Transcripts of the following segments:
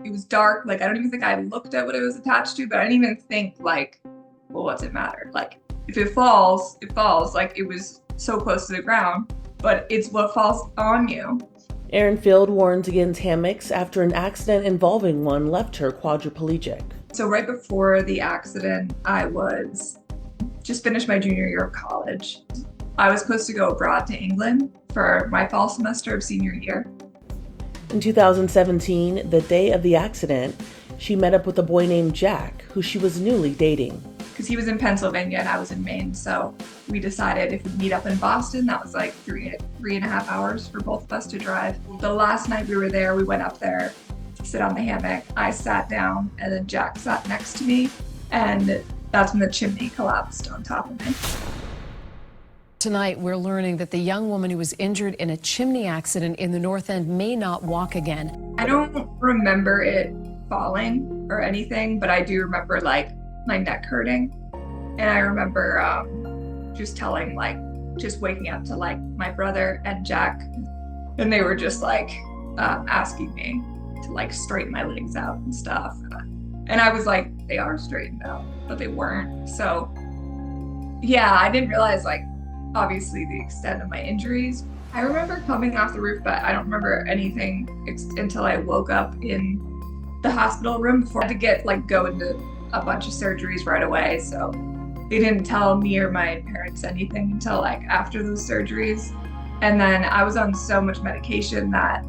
It was dark. Like, I don't even think I looked at what it was attached to, but I didn't even think like, well, what's it matter? Like, if it falls, it falls. Like, it was so close to the ground, but it's what falls on you. Erin Field warns against hammocks after an accident involving one left her quadriplegic. So right before the accident, I was just finished my junior year of college. I was supposed to go abroad to England for my fall semester of senior year. In 2017, the day of the accident, she met up with a boy named Jack, who she was newly dating. Because he was in Pennsylvania and I was in Maine, so we decided if we'd meet up in Boston, that was like three and a half hours for both of us to drive. The last night we were there, we went up there to sit on the hammock. I sat down and then Jack sat next to me, and that's when the chimney collapsed on top of me. Tonight, we're learning that the young woman who was injured in a chimney accident in the North End may not walk again. I don't remember it falling or anything, but I do remember like my neck hurting. And I remember just waking up to like my brother and Jack, and they were just like asking me to like straighten my legs out and stuff. And I was like, they are straightened out, but they weren't. So yeah, I didn't realize like obviously the extent of my injuries. I remember coming off the roof, but I don't remember anything until I woke up in the hospital room before I had to go into a bunch of surgeries right away. So they didn't tell me or my parents anything until like after those surgeries. And then I was on so much medication that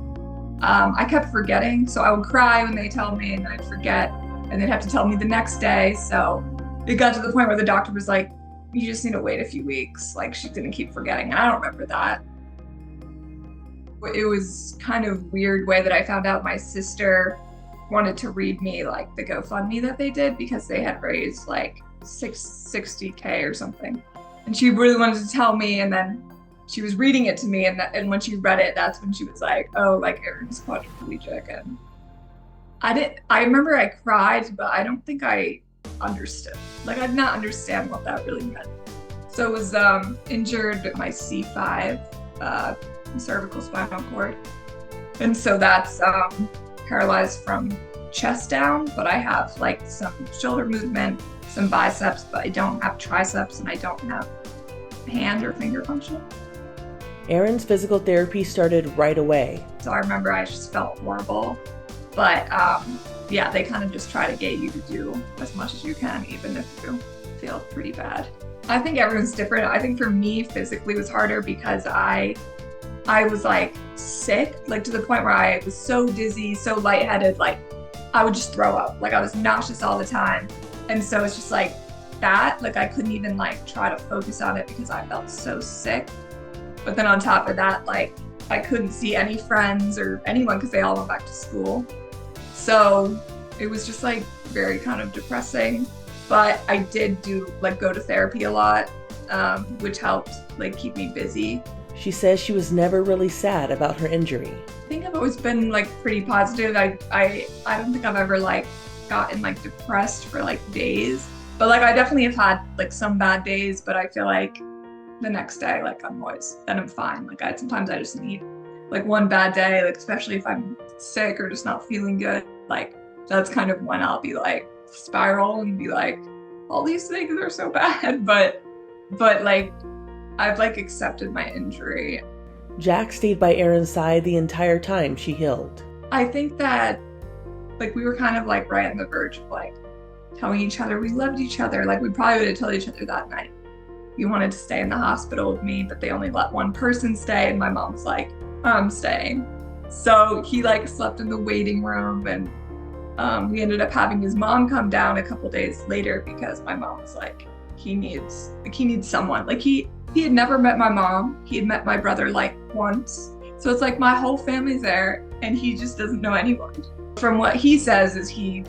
I kept forgetting. So I would cry when they tell me and I'd forget, and they'd have to tell me the next day. So it got to the point where the doctor was like, you just need to wait a few weeks. Like, she's gonna keep forgetting. And I don't remember that. It was kind of weird way that I found out my sister wanted to read me like the GoFundMe that they did, because they had raised like $60K or something. And she really wanted to tell me, and then she was reading it to me, and when she read it, that's when she was like, oh, like Erin's quadriplegic. And I remember I cried, but I don't think I understood. Like, I did not understand what that really meant. So it was injured at my C5 cervical spinal cord. And so that's paralyzed from chest down, but I have like some shoulder movement, some biceps, but I don't have triceps, and I don't have hand or finger function. Erin's physical therapy started right away. So I remember I just felt horrible, but yeah, they kind of just try to get you to do as much as you can, even if you feel pretty bad. I think everyone's different. I think for me, physically was harder because I was like sick, like to the point where I was so dizzy, so lightheaded, like I would just throw up. Like I was nauseous all the time. And so it's just like that, like I couldn't even like try to focus on it because I felt so sick. But then on top of that, like I couldn't see any friends or anyone because they all went back to school. So it was just like very kind of depressing. But I did go to therapy a lot, which helped like keep me busy. She says she was never really sad about her injury. I think I've always been like pretty positive. I don't think I've ever like gotten like depressed for like days. But like I definitely have had like some bad days, but I feel like the next day like I'm fine. Like sometimes I just need like one bad day, like especially if I'm sick or just not feeling good. Like that's kind of when I'll be like spiral and be like, all these things are so bad. But like I've like accepted my injury. Jack stayed by Erin's side the entire time she healed. I think that like we were kind of like right on the verge of like telling each other we loved each other. Like we probably would have told each other that night. He wanted to stay in the hospital with me, but they only let one person stay, and my mom's like, I'm staying. So he like slept in the waiting room, and we ended up having his mom come down a couple days later because my mom was like, he needs someone. Like he had never met my mom. He had met my brother like once. So it's like my whole family's there and he just doesn't know anyone. From what he says is he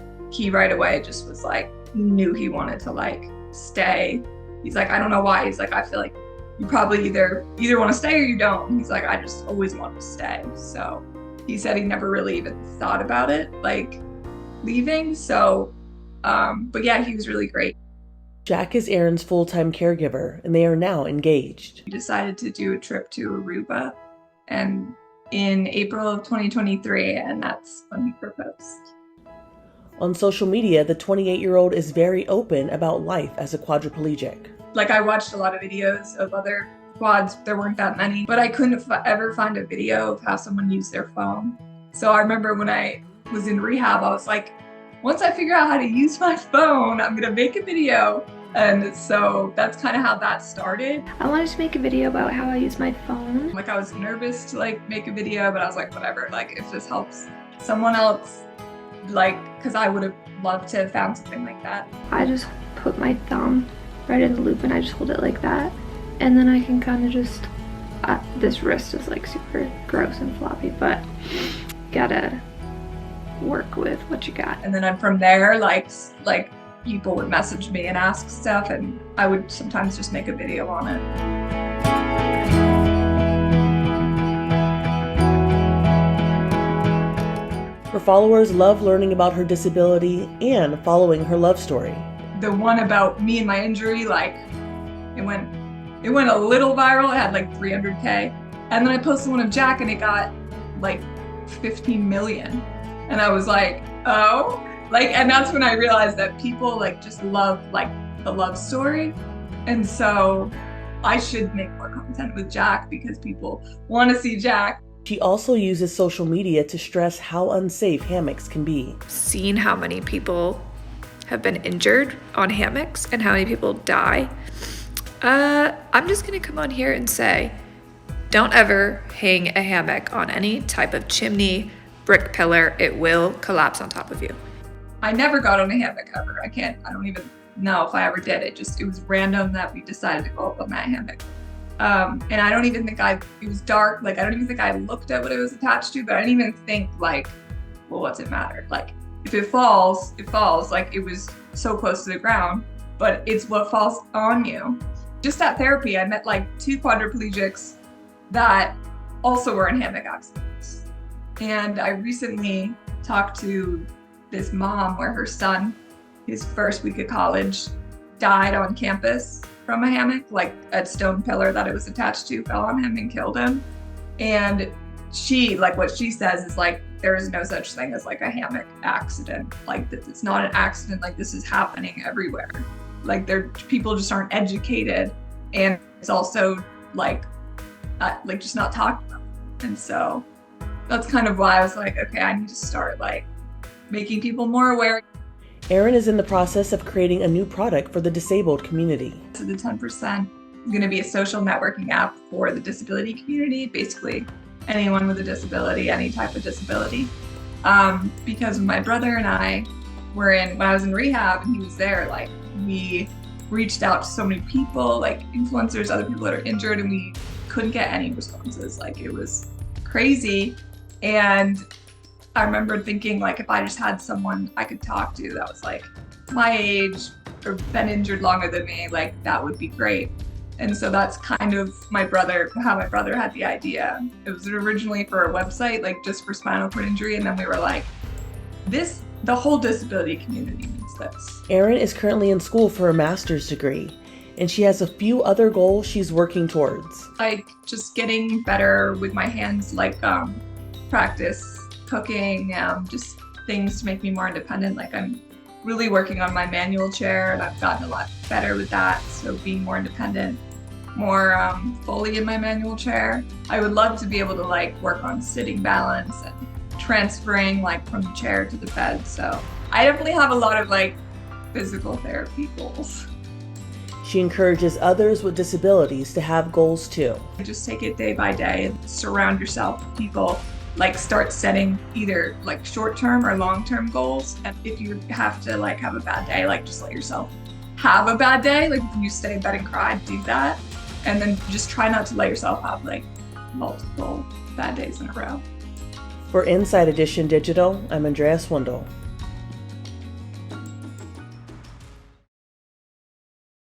right away just was like, he knew he wanted to like stay. He's like, I don't know why. He's like, I feel like you probably either want to stay or you don't. And he's like, I just always want to stay. So he said he never really even thought about it, like leaving. So, but yeah, he was really great. Jack is Erin's full-time caregiver, and they are now engaged. We decided to do a trip to Aruba, and in April of 2023, and that's when he proposed. On social media, the 28-year-old is very open about life as a quadriplegic. Like, I watched a lot of videos of other quads. There weren't that many, but I couldn't ever find a video of how someone used their phone. So I remember when I was in rehab, I was like, once I figure out how to use my phone, I'm gonna make a video. And so that's kind of how that started. I wanted to make a video about how I use my phone. Like, I was nervous to like make a video, but I was like, whatever, like if this helps someone else, like, because I would have loved to have found something like that. I just put my thumb right in the loop and I just hold it like that. And then I can kind of just, this wrist is like super gross and floppy, but gotta work with what you got. And then from there, like people would message me and ask stuff, and I would sometimes just make a video on it. Her followers love learning about her disability and following her love story. The one about me and my injury, like it went a little viral. It had like 300K. And then I posted one of Jack and it got like 15 million. And I was like, oh, like, and that's when I realized that people like just love like the love story. And so I should make more content with Jack because people want to see Jack. She also uses social media to stress how unsafe hammocks can be. Seeing how many people have been injured on hammocks and how many people die, I'm just gonna come on here and say, don't ever hang a hammock on any type of chimney, brick pillar. It will collapse on top of you. I never got on a hammock ever. I don't even know if I ever did. It was random that we decided to go up on that hammock. And I don't even think it was dark. Like, I don't even think I looked at what it was attached to, but I didn't even think like, well, what's it matter? Like, if it falls, it falls. Like, it was so close to the ground, but it's what falls on you. Just at therapy, I met like 2 quadriplegics that also were in hammock accidents. And I recently talked to this mom where her son, his first week of college, died on campus from a hammock, like a stone pillar that it was attached to fell on him and killed him. And she, like, what she says is like, there is no such thing as like a hammock accident. Like, this is not an accident. Like, this is happening everywhere. Like, people just aren't educated, and it's also like just not talked about. And so that's kind of why I was like, okay, I need to start like making people more aware. Erin is in the process of creating a new product for the disabled community. So the 10% is going to be a social networking app for the disability community, basically anyone with a disability, any type of disability. Because my brother and I when I was in rehab and he was there, like, we reached out to so many people, like influencers, other people that are injured, and we couldn't get any responses. Like, it was crazy. And I remember thinking, like, if I just had someone I could talk to that was like my age or been injured longer than me, like, that would be great. And so that's kind of how my brother had the idea. It was originally for a website, like just for spinal cord injury. And then we were like, the whole disability community needs this. Erin is currently in school for a master's degree, and she has a few other goals she's working towards. Like, just getting better with my hands, like practice cooking, just things to make me more independent. Like, I'm really working on my manual chair and I've gotten a lot better with that. So being more independent, more fully in my manual chair. I would love to be able to like work on sitting balance and transferring like from the chair to the bed. So I definitely have a lot of like physical therapy goals. She encourages others with disabilities to have goals too. Just take it day by day and surround yourself with people. Like, start setting either like short-term or long-term goals. And if you have to like have a bad day, like, just let yourself have a bad day. Like, if you stay in bed and cry, do that. And then just try not to let yourself have like multiple bad days in a row. For Inside Edition Digital, I'm Andrea Swindle.